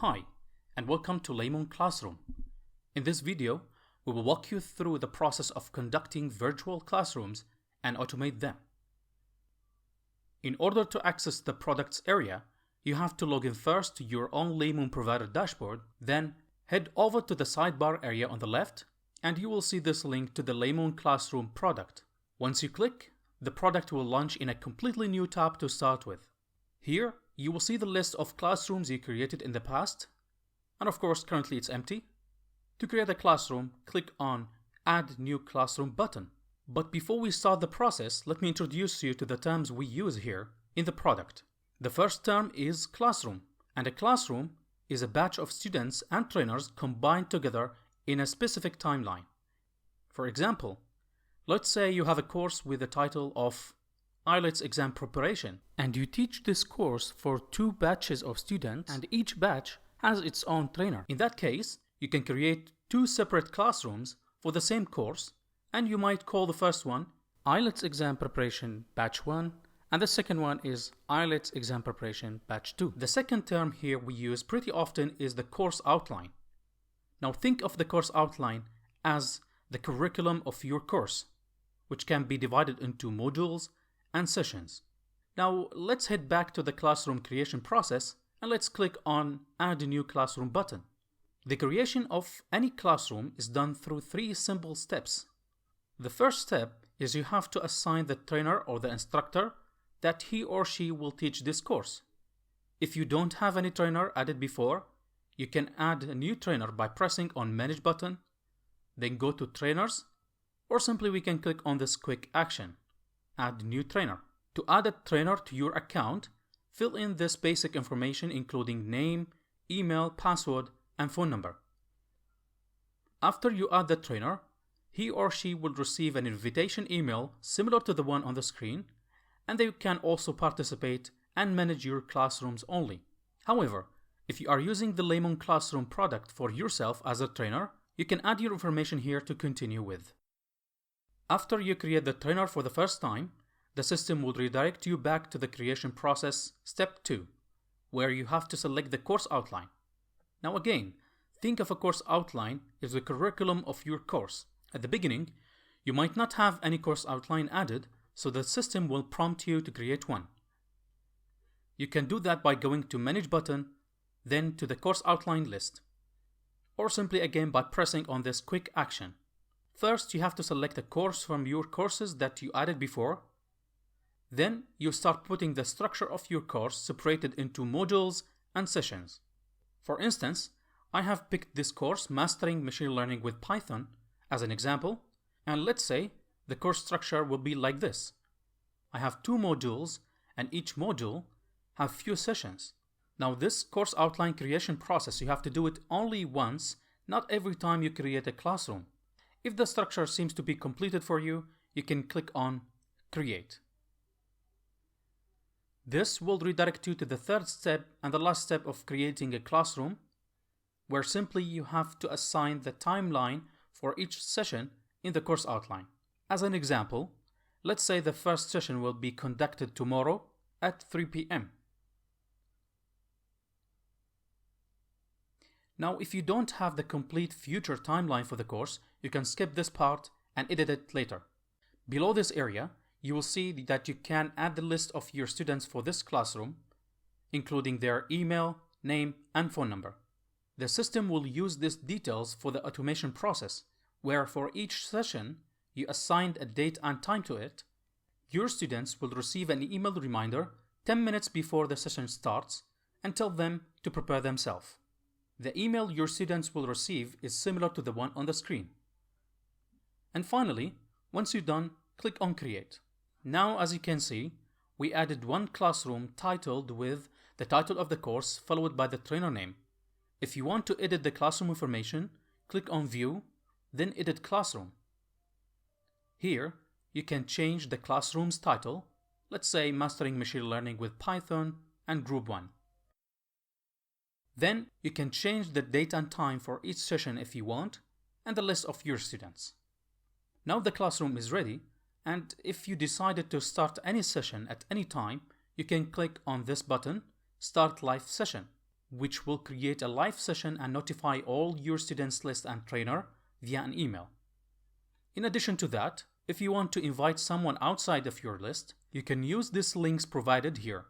Hi, and welcome to Laimoon Classroom. In this video, we will walk you through the process of conducting virtual classrooms and automate them. In order to access the products area, you have to log in first to your own Laimoon provider dashboard, then head over to the sidebar area on the left, and you will see this link to the Laimoon Classroom product. Once you click, the product will launch in a completely new tab to start with. Here, you will see the list of classrooms you created in the past, and of course currently it's empty. To create a classroom, click on Add New Classroom button. But before we start the process, let me introduce you to the terms we use here in the product. The first term is classroom, and a classroom is a batch of students and trainers combined together in a specific timeline. For example, let's say you have a course with the title of IELTS exam preparation, and you teach this course for 2 batches of students, and each batch has its own trainer. In that case, you can create 2 separate classrooms for the same course, and you might call the first one IELTS exam preparation batch 1, and the second one is IELTS exam preparation batch 2. The second term here we use pretty often is the course outline. Now think of the course outline as the curriculum of your course, which can be divided into modules and sessions. Now let's head back to the classroom creation process and let's click on Add a New Classroom button. The creation of any classroom is done through 3 simple steps. The first step is you have to assign the trainer or the instructor that he or she will teach this course. If you don't have any trainer added before, you can add a new trainer by pressing on Manage button, then go to Trainers, or simply we can click on this quick action, Add New Trainer. To add a trainer to your account, fill in this basic information including name, email, password, and phone number. After you add the trainer, he or she will receive an invitation email similar to the one on the screen, and they can also participate and manage your classrooms only. However, if you are using the Laimoon Classroom product for yourself as a trainer, you can add your information here to continue with. After you create the trainer for the first time, the system will redirect you back to the creation process, step 2, where you have to select the course outline. Now again, think of a course outline as the curriculum of your course. At the beginning, you might not have any course outline added, so the system will prompt you to create one. You can do that by going to Manage button, then to the course outline list, or simply again by pressing on this quick action. First, you have to select a course from your courses that you added before. Then you start putting the structure of your course separated into modules and sessions. For instance, I have picked this course, Mastering Machine Learning with Python, as an example, and let's say the course structure will be like this. I have 2 modules, and each module have few sessions. Now this course outline creation process, you have to do it only once, not every time you create a classroom. If the structure seems to be completed for you, you can click on Create. This will redirect you to the third step and the last step of creating a classroom, where simply you have to assign the timeline for each session in the course outline. As an example, let's say the first session will be conducted tomorrow at 3 p.m. Now, if you don't have the complete future timeline for the course, you can skip this part and edit it later. Below this area, you will see that you can add the list of your students for this classroom, including their email, name, and phone number. The system will use these details for the automation process, where for each session, you assigned a date and time to it. Your students will receive an email reminder 10 minutes before the session starts and tell them to prepare themselves. The email your students will receive is similar to the one on the screen. And finally, once you're done, click on Create. Now, as you can see, we added one classroom titled with the title of the course followed by the trainer name. If you want to edit the classroom information, click on View, then Edit Classroom. Here, you can change the classroom's title, let's say Mastering Machine Learning with Python and Group 1. Then you can change the date and time for each session if you want, and the list of your students. Now the classroom is ready, and if you decided to start any session at any time, you can click on this button, Start Live Session. which will create a live session and notify all your students list and trainer via an email. In addition to that, if you want to invite someone outside of your list, you can use these links provided here.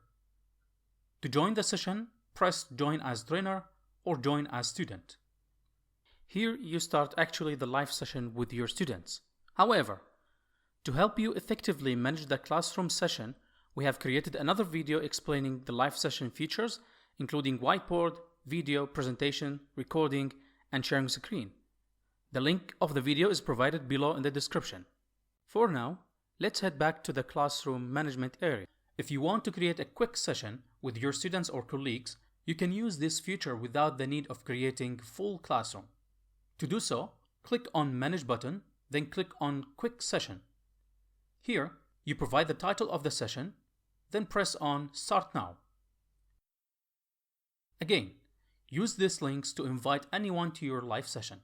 To join the session, press Join as Trainer or Join as Student. Here you start actually the live session with your students. However, to help you effectively manage the classroom session, we have created another video explaining the live session features, including whiteboard, video, presentation, recording, and sharing screen. The link of the video is provided below in the description. For now, let's head back to the classroom management area. If you want to create a quick session with your students or colleagues, you can use this feature without the need of creating full classroom. To do so, click on Manage button, then click on Quick Session. Here, you provide the title of the session, then press on Start Now. Again, use these links to invite anyone to your live session.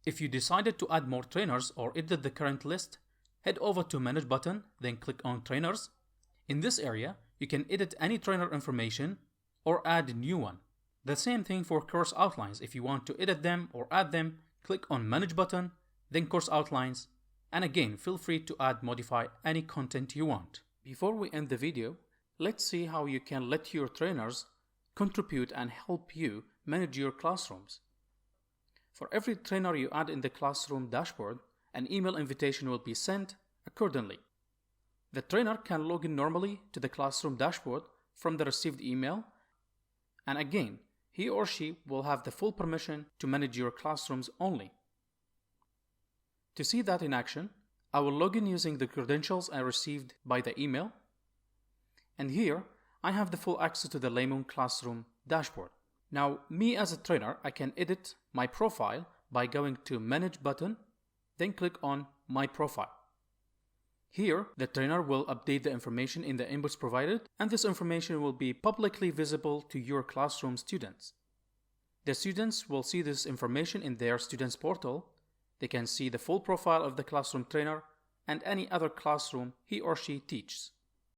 If you decided to add more trainers or edit the current list, head over to Manage button, then click on Trainers. In this area, you can edit any trainer information or add a new one. The same thing for course outlines. If you want to edit them or add them, click on Manage button, then Course Outlines, and again, feel free to modify any content you want. Before we end the video, let's see how you can let your trainers contribute and help you manage your classrooms. For every trainer you add in the classroom dashboard, an email invitation will be sent accordingly. The trainer can log in normally to the classroom dashboard from the received email, and again, he or she will have the full permission to manage your classrooms only. To see that in action, I will log in using the credentials I received by the email, and here I have the full access to the Laimoon Classroom dashboard. Now, me as a trainer, I can edit my profile by going to Manage button, then click on My Profile. Here, the trainer will update the information in the inputs provided, and this information will be publicly visible to your classroom students. The students will see this information in their students portal. They can see the full profile of the classroom trainer and any other classroom he or she teaches.